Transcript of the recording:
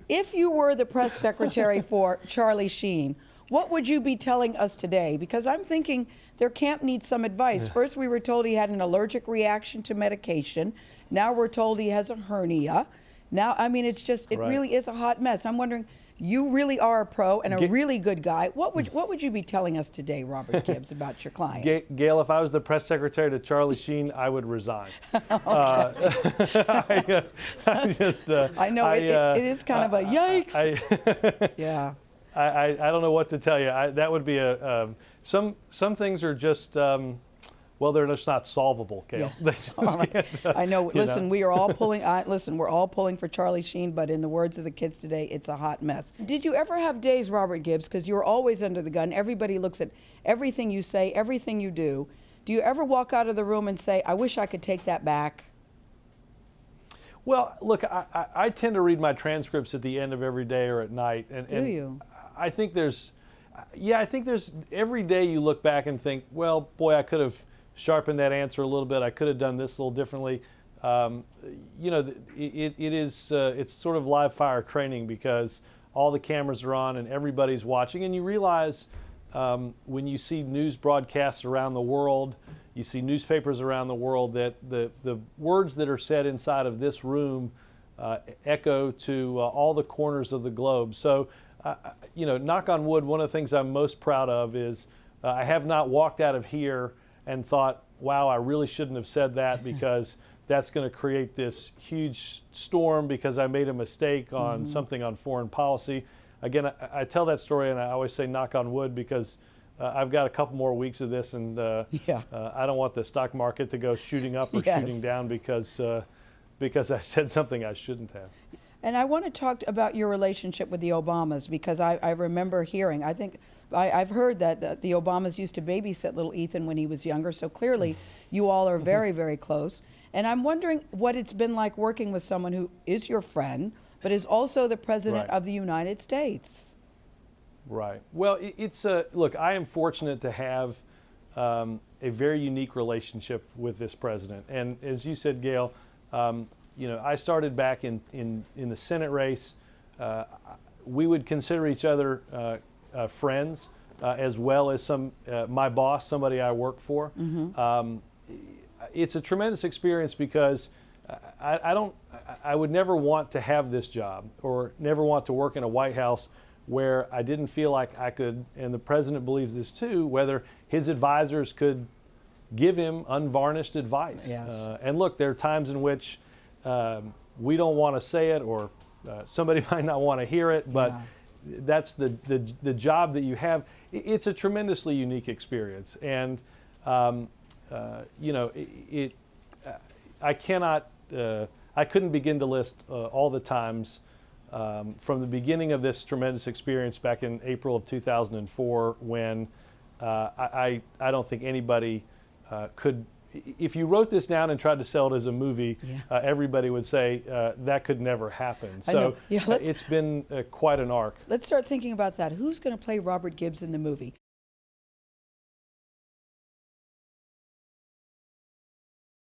If you were the press secretary for Charlie Sheen, what would you be telling us today? Because I'm thinking their camp needs some advice. First, we were told he had an allergic reaction to medication. Now we're told he has a hernia. Now, I mean, it's just, it really is a hot mess. I'm wondering, you really are a pro and a really good guy. What would you be telling us today, Robert Gibbs, about your client? Gayle, if I was the press secretary to Charlie Sheen, I would resign. I know it is kind of a yikes. Yeah. I don't know what to tell you. That would be some things are just well, they're just not solvable, Gayle. Yeah. I know. Listen, we are all pulling. Listen, we're all pulling for Charlie Sheen, but in the words of the kids today, it's a hot mess. Did you ever have days, Robert Gibbs, because you're always under the gun? Everybody looks at everything you say, everything you do. Do you ever walk out of the room and say, "I wish I could take that back"? Well, look, I tend to read my transcripts at the end of every day or at night, Do you? I think there's, I think there's every day you look back and think, well, boy, I could have sharpened that answer a little bit. I could have done this a little differently. You know, it's sort of live fire training because all the cameras are on and everybody's watching, and you realize when you see news broadcasts around the world, you see newspapers around the world, that the words that are said inside of this room echo to all the corners of the globe. So, you know, knock on wood, one of the things I'm most proud of is I have not walked out of here and thought, wow, I really shouldn't have said that because that's going to create this huge storm because I made a mistake on something on foreign policy. Again, I tell that story and I always say knock on wood because I've got a couple more weeks of this, and I don't want the stock market to go shooting up or shooting down because I said something I shouldn't have. And I want to talk about your relationship with the Obamas, because I remember hearing, I've heard that the Obamas used to babysit little Ethan when he was younger, so clearly you all are very, very close. And I'm wondering what it's been like working with someone who is your friend, but is also the President of the United States. Right. Well, look, I am fortunate to have a very unique relationship with this president. And as you said, Gayle, you know, I started back in the Senate race. We would consider each other friends, as well as my boss, somebody I work for. It's a tremendous experience because I would never want to have this job or never want to work in a White House where I didn't feel like I could, and the president believes this too, whether his advisors could give him unvarnished advice. And look, there are times in which we don't want to say it, or somebody might not want to hear it, but that's the job that you have. It's a tremendously unique experience, and you know, I couldn't begin to list all the times from the beginning of this tremendous experience back in April of 2004 when I don't think anybody could. If you wrote this down and tried to sell it as a movie, everybody would say that could never happen. So it's been quite an arc. Let's start thinking about that. Who's going to play Robert Gibbs in the movie?